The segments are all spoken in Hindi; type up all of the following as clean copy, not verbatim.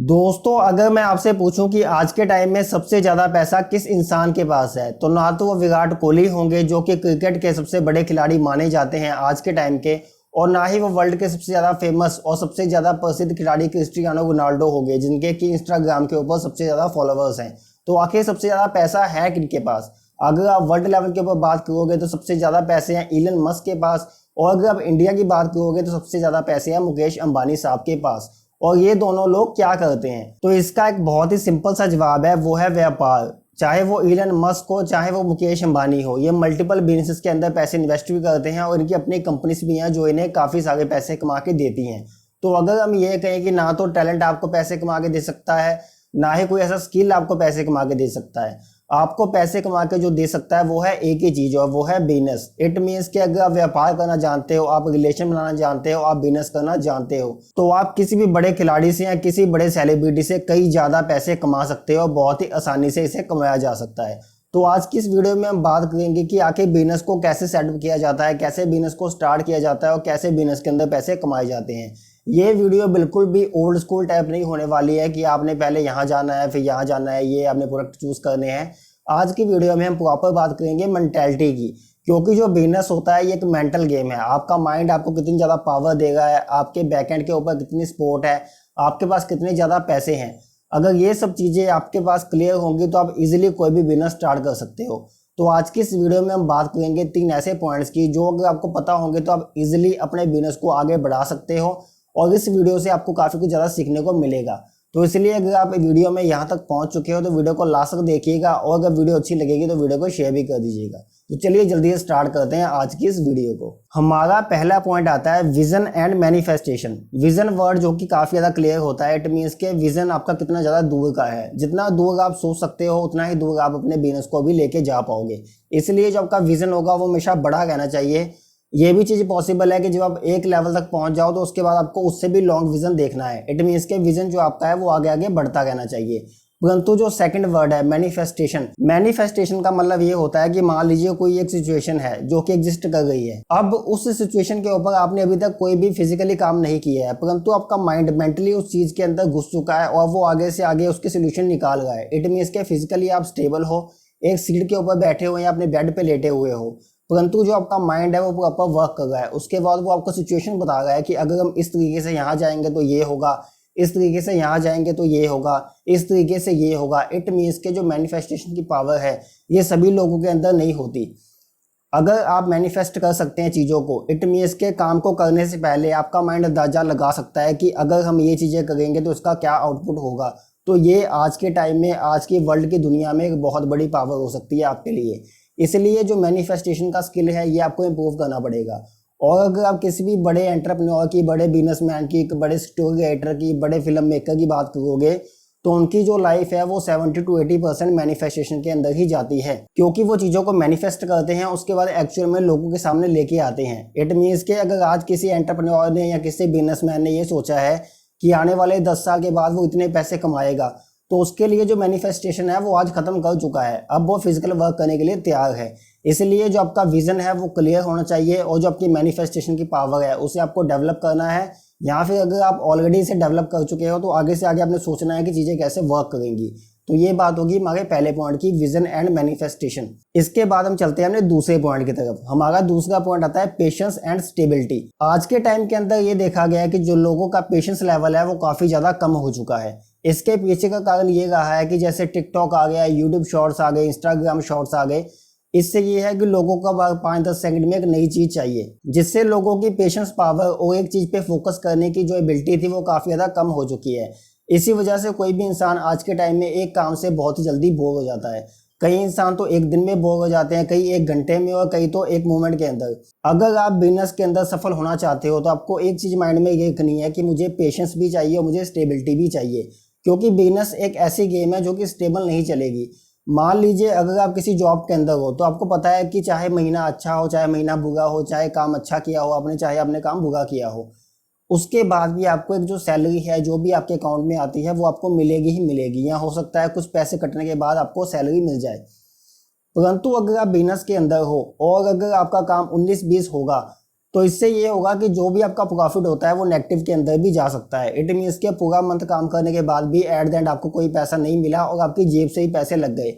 दोस्तों, अगर मैं आपसे पूछूं कि आज के टाइम में सबसे ज़्यादा पैसा किस इंसान के पास है, तो ना तो वो विराट कोहली होंगे जो कि क्रिकेट के सबसे बड़े खिलाड़ी माने जाते हैं आज के टाइम के, और ना ही वो वर्ल्ड के सबसे ज़्यादा फेमस और सबसे ज़्यादा प्रसिद्ध खिलाड़ी क्रिस्टियानो रोनाल्डो होंगे जिनके कि इंस्टाग्राम के ऊपर सबसे ज़्यादा फॉलोअर्स हैं। तो आखिर सबसे ज़्यादा पैसा है किनके पास? अगर आप वर्ल्ड लेवल के ऊपर बात करोगे तो सबसे ज़्यादा पैसे हैं इलन मस्क के पास, और अगर आप इंडिया की बात करोगे तो सबसे ज़्यादा पैसे हैं मुकेश अंबानी साहब के पास। और ये दोनों लोग क्या करते हैं? तो इसका एक बहुत ही सिंपल सा जवाब है, वो है व्यापार। चाहे वो इलन मस्क हो, चाहे वो मुकेश अंबानी हो, ये मल्टीपल बिजनेसेस के अंदर पैसे इन्वेस्ट भी करते हैं और इनकी अपनी कंपनीज भी हैं जो इन्हें काफ़ी सारे पैसे कमा के देती हैं। तो अगर हम ये कहें कि ना तो टैलेंट आपको पैसे कमा के दे सकता है, ना ही कोई ऐसा स्किल आपको पैसे कमा के दे सकता है, आपको पैसे कमा के जो दे सकता है वो है एक ही चीज़, और वो है बिजनेस। इट मीन्स कि अगर आप व्यापार करना जानते हो, आप रिलेशन बनाना जानते हो, आप बिजनेस करना जानते हो, तो आप किसी भी बड़े खिलाड़ी से या किसी बड़े सेलिब्रिटी से कई ज़्यादा पैसे कमा सकते हो। बहुत ही आसानी से इसे कमाया जा सकता है। तो आज की इस वीडियो में हम बात करेंगे कि आखिर बिजनेस को कैसे सेटअप किया जाता है, कैसे बिजनेस को स्टार्ट किया जाता है और कैसे बिजनेस के अंदर पैसे कमाए जाते हैं। ये वीडियो बिल्कुल भी ओल्ड स्कूल टाइप नहीं होने वाली है कि आपने पहले यहाँ जाना है फिर यहाँ जाना है, ये आपने प्रोडक्ट चूज करने हैं। आज की वीडियो में हम प्रॉपर बात करेंगे मेंटेलिटी की, क्योंकि जो बिजनेस होता है ये एक मेंटल गेम है। आपका माइंड आपको कितनी ज़्यादा पावर देगा है, आपके बैकएंड के ऊपर कितनी सपोर्ट है, आपके पास कितने ज़्यादा पैसे हैं। अगर ये सब चीज़ें आपके पास क्लियर होंगी तो आप इजीली कोई भी बिजनेस स्टार्ट कर सकते हो। तो आज की इस वीडियो में हम बात करेंगे 3 ऐसे पॉइंट्स की जो अगर आपको पता होंगे तो आप इजीली अपने बिजनेस को आगे बढ़ा सकते हो, और इस वीडियो से आपको काफ़ी कुछ ज़्यादा सीखने को मिलेगा। तो इसलिए अगर आप वीडियो में यहाँ तक पहुँच चुके हो तो वीडियो को लास्ट तक देखिएगा, और अगर वीडियो अच्छी लगेगी तो वीडियो को शेयर भी कर दीजिएगा। तो चलिए जल्दी से स्टार्ट करते हैं आज की इस वीडियो को। हमारा पहला पॉइंट आता है vision and manifestation. Vision word जो कि काफ़ी ज़्यादा क्लियर होता है। इट मीन्स के विजन आपका कितना ज़्यादा दूर का है, जितना दूर आप सोच सकते हो उतना ही दूर आप अपने बिजनेस को भी लेके जा पाओगे। इसलिए जो आपका विजन होगा वो हमेशा बड़ा रहना चाहिए। ये भी चीज़ पॉसिबल है कि जब आप एक लेवल तक पहुंच जाओ तो उसके बाद आपको उससे भी लॉन्ग विजन देखना है। इट मीन्स के विजन जो आपका है वो आगे आगे बढ़ता रहना चाहिए। परंतु जो सेकंड वर्ड है मैनिफेस्टेशन, मैनिफेस्टेशन का मतलब ये होता है कि मान लीजिए कोई एक सिचुएशन है जो कि एग्जिस्ट कर गई है। अब उस सिचुएशन के ऊपर आपने अभी तक कोई भी फिजिकली काम नहीं किया है, परंतु आपका माइंड मेंटली उस चीज़ के अंदर घुस चुका है और वो आगे से आगे उसके सोल्यूशन निकाल रहा है। इट मीन्स के फिजिकली आप स्टेबल हो, एक सीट के ऊपर बैठे हो या अपने बेड पे लेटे हुए हो, परंतु जो आपका माइंड है वो प्रॉपर वर्क कर रहा है। उसके बाद वो आपको सिचुएशन बता रहा है कि अगर हम इस तरीके से यहाँ जाएंगे तो ये होगा, इस तरीके से यहाँ जाएंगे तो ये होगा, इस तरीके से ये होगा। इट मीन्स के जो मैनिफेस्टेशन की पावर है ये सभी लोगों के अंदर नहीं होती। अगर आप मैनिफेस्ट कर सकते हैं चीज़ों को, इट मीन्स के काम को करने से पहले आपका माइंड अंदाजा लगा सकता है कि अगर हम ये चीज़ें करेंगे तो इसका क्या आउटपुट होगा। तो ये आज के टाइम में, आज की वर्ल्ड की दुनिया में एक बहुत बड़ी पावर हो सकती है आपके लिए। इसलिए जो मैनिफेस्टेशन का स्किल है ये आपको इम्प्रूव करना पड़ेगा। और अगर आप किसी भी बड़े एंटरप्रेन्योर की, बड़े बिजनेसमैन की, बड़े स्टोरी राइटर की, बड़े फिल्म मेकर की बात करोगे तो उनकी जो लाइफ है वो 70 to 80% मैनिफेस्टेशन के अंदर ही जाती है, क्योंकि वो चीज़ों को मैनिफेस्ट करते हैं उसके बाद एक्चुअल में लोगों के सामने लेके आते हैं। इट मीन्स के अगर आज किसी एंटरप्रेन्योर ने या किसी बिजनेसमैन ने ये सोचा है कि आने वाले 10 साल के बाद वो इतने पैसे कमाएगा, तो उसके लिए जो मैनिफेस्टेशन है वो आज खत्म कर चुका है। अब वो फिजिकल वर्क करने के लिए तैयार है। इसलिए जो आपका विजन है वो क्लियर होना चाहिए, और जो आपकी मैनिफेस्टेशन की पावर है उसे आपको डेवलप करना है। या फिर अगर आप ऑलरेडी इसे डेवलप कर चुके हो तो आगे से आगे आपने सोचना है कि चीज़ें कैसे वर्क करेंगी। तो ये बात होगी हमारे पहले पॉइंट की, विजन एंड मैनिफेस्टेशन। इसके बाद हम चलते हैं अपने दूसरे पॉइंट की तरफ। हमारा दूसरा पॉइंट आता है पेशेंस एंड स्टेबिलिटी। आज के टाइम के अंदर ये देखा गया है कि जो लोगों का पेशेंस लेवल है वो काफ़ी ज़्यादा कम हो चुका है। इसके पीछे का कारण ये रहा है कि जैसे टिकटॉक आ गया, यूट्यूब शॉर्ट्स आ गए, इंस्टाग्राम शॉर्ट्स आ गए। इससे ये है कि लोगों का 5-10 सेकंड में एक नई चीज़ चाहिए, जिससे लोगों की पेशेंस पावर और एक चीज़ पे फोकस करने की जो एबिलिटी थी वो काफ़ी ज़्यादा कम हो चुकी है। इसी वजह से कोई भी इंसान आज के टाइम में एक काम से बहुत ही जल्दी बोर हो जाता है। कई इंसान तो एक दिन में बोर हो जाते हैं, कई एक घंटे में, और कई तो एक मोमेंट के अंदर। अगर आप बिजनेस के अंदर सफल होना चाहते हो तो आपको एक चीज़ माइंड में ये रखनी है कि मुझे पेशेंस भी चाहिए और मुझे स्टेबिलिटी भी चाहिए, क्योंकि बिजनेस एक ऐसी गेम है जो कि स्टेबल नहीं चलेगी। मान लीजिए अगर आप किसी जॉब के अंदर हो तो आपको पता है कि चाहे महीना अच्छा हो, चाहे महीना बुरा हो, चाहे काम अच्छा किया हो आपने, चाहे आपने काम बुरा किया हो, उसके बाद भी आपको एक जो सैलरी है जो भी आपके अकाउंट में आती है वो आपको मिलेगी ही मिलेगी। या हो सकता है कुछ पैसे कटने के बाद आपको सैलरी मिल जाए। परंतु अगर आप बिजनेस के अंदर हो और अगर आपका काम 19-20 होगा तो इससे ये होगा कि जो भी आपका प्रॉफिट होता है वो नेगेटिव के अंदर भी जा सकता है। इट मीन्स कि पूरा मंथ काम करने के बाद भी एट द एंड आपको कोई पैसा नहीं मिला और आपकी जेब से ही पैसे लग गए।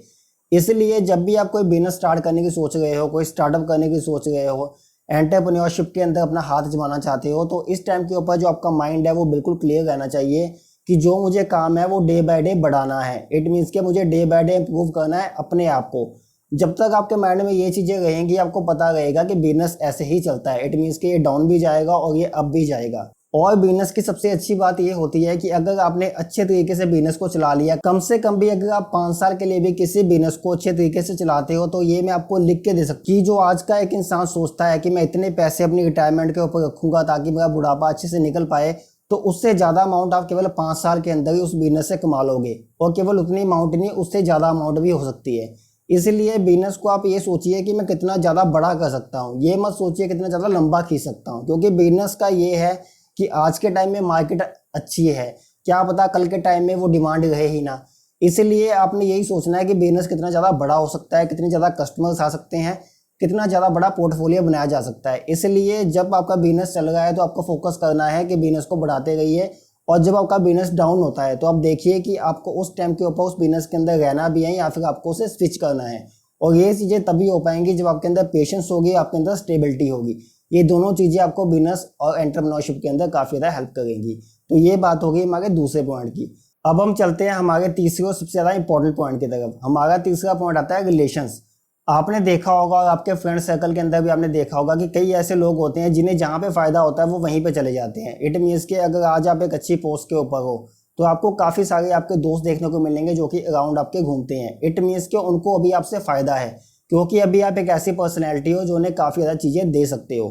इसलिए जब भी आप कोई बिजनेस स्टार्ट करने की सोच रहे हो, कोई स्टार्टअप करने की सोच रहे हो, एंटरप्रेन्योरशिप के अंदर अपना हाथ जमाना चाहते हो, तो इस टाइम के ऊपर जो आपका माइंड है वो बिल्कुल क्लियर रहना चाहिए कि जो मुझे काम है वो डे बाय डे बढ़ाना है। इट मीन्स कि मुझे डे बाय डे इम्प्रूव करना है अपने आप को। जब तक आपके माइंड में ये चीज़ें रहेंगी आपको पता रहेगा कि बिजनेस ऐसे ही चलता है। इट मीन्स कि ये डाउन भी जाएगा और ये अप भी जाएगा। और बिजनेस की सबसे अच्छी बात ये होती है कि अगर आपने अच्छे तरीके से बिजनेस को चला लिया, कम से कम भी अगर आप 5 साल के लिए भी किसी बिजनेस को अच्छे तरीके से चलाते हो, तो ये मैं आपको लिख के दे सकती हूँ कि जो आज का एक इंसान सोचता है कि मैं इतने पैसे अपनी रिटायरमेंट के ऊपर रखूंगा ताकि मेरा बुढ़ापा अच्छे से निकल पाए, तो उससे ज़्यादा अमाउंट आप केवल 5 साल के अंदर ही उस बिजनेस से कमा लोगे। और केवल उतनी अमाउंट नहीं, उससे ज़्यादा अमाउंट भी हो सकती है। इसलिए बिजनेस को आप ये सोचिए कि मैं कितना ज़्यादा बड़ा कर सकता हूँ, ये मत सोचिए कितना ज़्यादा लंबा खींच सकता हूँ। क्योंकि बिजनेस का ये है कि आज के टाइम में मार्केट अच्छी है, क्या पता कल के टाइम में वो डिमांड रहे ही ना। इसलिए आपने यही सोचना है कि बिजनेस कितना ज़्यादा बड़ा हो सकता है, कितने ज़्यादा कस्टमर्स आ सकते हैं, कितना ज़्यादा बड़ा पोर्टफोलियो बनाया जा सकता है। इसलिए जब आपका बिजनेस चल रहा है तो आपको फोकस करना है कि बिजनेस को बढ़ाते रहिए। और जब आपका बिजनेस डाउन होता है तो आप देखिए कि आपको उस टाइम के ऊपर उस बिजनेस के अंदर रहना भी है या फिर आपको उसे स्विच करना है। और ये चीज़ें तभी हो पाएंगी जब आपके अंदर पेशेंस होगी, आपके अंदर स्टेबिलिटी होगी। ये दोनों चीज़ें आपको बिजनेस और एंटरप्रेन्योरशिप के अंदर काफ़ी ज़्यादा हेल्प करेंगी। तो ये बात होगी हमारे दूसरे पॉइंट की। अब हम चलते हैं हमारे तीसरे और सबसे ज़्यादा इंपॉर्टेंट पॉइंट की तरफ। हमारा तीसरा पॉइंट आता है रिलेशंस। आपने देखा होगा और आपके फ्रेंड सर्कल के अंदर भी आपने देखा होगा कि कई ऐसे लोग होते हैं जिन्हें जहाँ पे फ़ायदा होता है वो वहीं पे चले जाते हैं। इट मीन्स कि अगर आज आप एक अच्छी पोस्ट के ऊपर हो तो आपको काफ़ी सारे आपके दोस्त देखने को मिलेंगे जो कि अराउंड आपके घूमते हैं। इट मीन्स कि उनको अभी आपसे फ़ायदा है, क्योंकि अभी आप एक ऐसी पर्सनैलिटी हो जो उन्हें काफ़ी ज़्यादा चीज़ें दे सकते हो।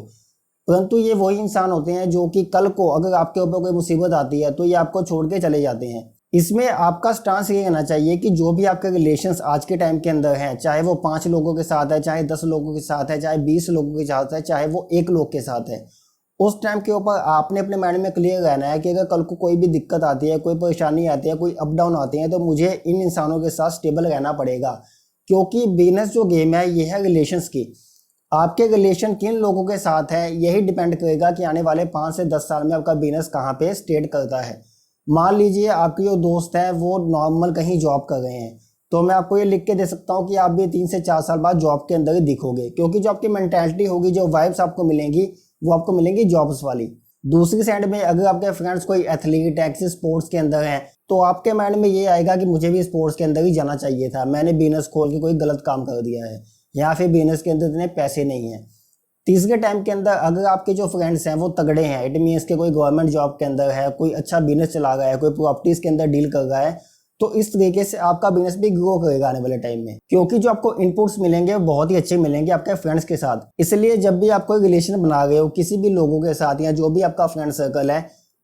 परंतु ये वही इंसान होते हैं जो कि कल को अगर आपके ऊपर कोई मुसीबत आती है तो ये आपको छोड़ के चले जाते हैं। इसमें आपका स्टांस ये रहना चाहिए कि जो भी आपके रिलेशंस आज के टाइम के अंदर हैं, चाहे वो 5 लोगों के साथ है, चाहे 10 लोगों के साथ है, चाहे 20 लोगों के साथ है, चाहे वो 1 लोग के साथ है, उस टाइम के ऊपर आपने अपने माइंड में क्लियर रहना है कि अगर कल को कोई भी दिक्कत आती है, कोई परेशानी आती है, कोई अप डाउन आते हैं, तो मुझे इन इंसानों के साथ स्टेबल रहना पड़ेगा। क्योंकि बिजनेस जो गेम है ये है रिलेशंस की। आपके रिलेशन किन लोगों के साथ है यही डिपेंड करेगा कि आने वाले 5 से 10 साल में आपका बिजनेस कहाँ पे स्टेट करता है। मान लीजिए आपके जो दोस्त हैं वो नॉर्मल कहीं जॉब कर रहे हैं, तो मैं आपको ये लिख के दे सकता हूँ कि आप भी 3 से 4 साल बाद जॉब के अंदर ही दिखोगे। क्योंकि जो आपकी मेंटालिटी होगी, जो वाइब्स आपको मिलेंगी वो आपको मिलेंगी जॉब्स वाली। दूसरी साइड में अगर आपके फ्रेंड्स कोई एथलीट है, किसी स्पोर्ट्स के अंदर हैं, तो आपके माइंड में ये आएगा कि मुझे भी स्पोर्ट्स के अंदर ही जाना चाहिए था, मैंने बिजनेस खोल के कोई गलत काम कर दिया है, या फिर बिजनेस के अंदर इतने पैसे नहीं हैं। तीसरे टाइम के अंदर अगर आपके जो फ्रेंड्स हैं वो तगड़े हैं, इट मीन्स के कोई गवर्नमेंट जॉब के अंदर है, कोई अच्छा बिजनेस चला रहा है, कोई प्रॉपर्टीज के अंदर डील कर रहा है, तो इस तरीके से आपका बिजनेस भी ग्रो करेगा आने वाले टाइम में। क्योंकि जो आपको इनपुट्स मिलेंगे वो बहुत ही अच्छे मिलेंगे आपके फ्रेंड्स के साथ। इसलिए जब भी आप कोई रिलेशन बना रहे हो किसी भी लोगों के साथ या जो भी आपका फ्रेंड सर्कल है,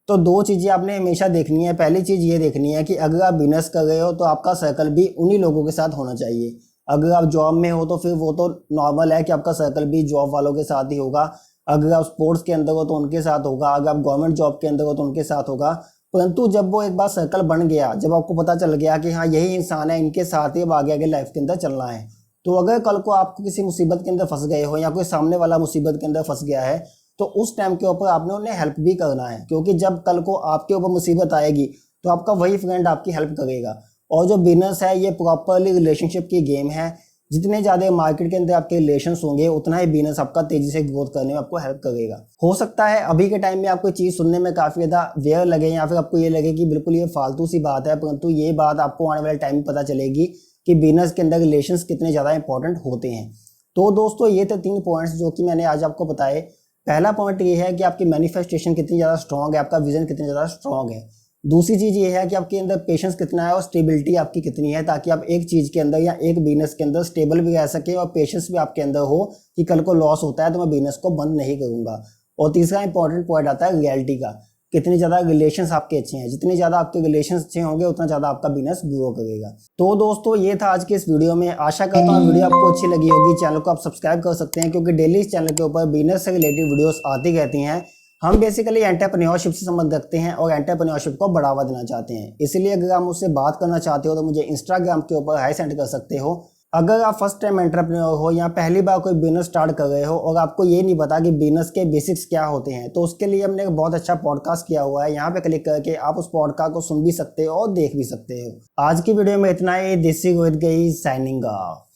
तो 2 चीज़ें आपने हमेशा देखनी है। पहली चीज़ ये देखनी है कि अगर आप बिजनेस कर रहे हो तो आपका सर्कल भी उन्हीं लोगों के साथ होना चाहिए। अगर आप जॉब में हो तो फिर वो तो नॉर्मल है कि आपका सर्कल भी जॉब वालों के साथ ही होगा। अगर आप स्पोर्ट्स के अंदर हो तो उनके साथ होगा, अगर आप गवर्नमेंट जॉब के अंदर हो तो उनके साथ होगा। परंतु जब वो एक बार सर्कल बन गया, जब आपको पता चल गया कि हाँ यही इंसान है, इनके साथ ही अब आगे आगे लाइफ के अंदर चलना है, तो अगर कल को आपको किसी मुसीबत के अंदर फंस गए हो या कोई सामने वाला मुसीबत के अंदर फंस गया है, तो उस टाइम के ऊपर आपने उन्हें हेल्प भी करना है। क्योंकि जब कल को आपके ऊपर मुसीबत आएगी तो आपका वही फ्रेंड आपकी हेल्प करेगा। और जो बिजनेस है ये प्रॉपरली रिलेशनशिप की गेम है। जितने ज़्यादा मार्केट के अंदर आपके रिलेशंस होंगे उतना ही बिजनेस आपका तेजी से ग्रोथ करने में आपको हेल्प करेगा। हो सकता है अभी के टाइम में आपको चीज़ सुनने में काफ़ी ज़्यादा वेयर लगे या फिर आपको ये लगे कि बिल्कुल ये फालतू सी बात है, परंतु ये बात आपको आने वाले टाइम में पता चलेगी कि बिजनेस के अंदर रिलेशंस कितने ज़्यादा इंपॉर्टेंट होते हैं। तो दोस्तों ये थे 3 पॉइंट्स जो कि मैंने आज आपको बताए। पहला पॉइंट ये है कि आपकी मैनिफेस्टेशन कितनी ज़्यादा स्ट्रॉन्ग है, आपका विजन कितना ज़्यादा स्ट्रॉन्ग है। दूसरी चीज़ ये है कि आपके अंदर पेशेंस कितना है और स्टेबिलिटी आपकी कितनी है, ताकि आप एक चीज़ के अंदर या एक बिजनेस के अंदर स्टेबल भी रह सके और पेशेंस भी आपके अंदर हो कि कल को लॉस होता है तो मैं बिजनेस को बंद नहीं करूँगा। और तीसरा इंपॉर्टेंट पॉइंट आता है रियलिटी का, कितनी ज़्यादा रिलेशंस आपके अच्छे हैं। जितने ज़्यादा आपके रिलेशंस अच्छे होंगे उतना ज़्यादा आपका बिजनेस ग्रो करेगा। तो दोस्तों ये था आज के इस वीडियो में। आशा करता हूँ वीडियो आपको अच्छी लगी होगी। चैनल को आप सब्सक्राइब कर सकते हैं क्योंकि डेली इस चैनल के ऊपर बिजनेस से रिलेटेड वीडियोस आती रहती हैं। हम बेसिकली एंटरप्रेन्योरशिप से संबंध रखते हैं और एंटरप्रेन्योरशिप को बढ़ावा देना चाहते हैं। इसलिए अगर आप मुझसे बात करना चाहते हो तो मुझे इंस्टाग्राम के ऊपर हाई सेंड कर सकते हो। अगर आप फर्स्ट टाइम एंटरप्रेन्योर हो या पहली बार कोई बिजनेस स्टार्ट कर रहे हो और आपको ये नहीं पता कि बिजनेस के बेसिक्स क्या होते हैं, तो उसके लिए हमने एक बहुत अच्छा पॉडकास्ट किया हुआ है। यहाँ पे क्लिक करके आप उस पॉडकास्ट को सुन भी सकते हो और देख भी सकते हो। आज की वीडियो में इतना ही। देसी गोद गई साइनिंग ऑफ।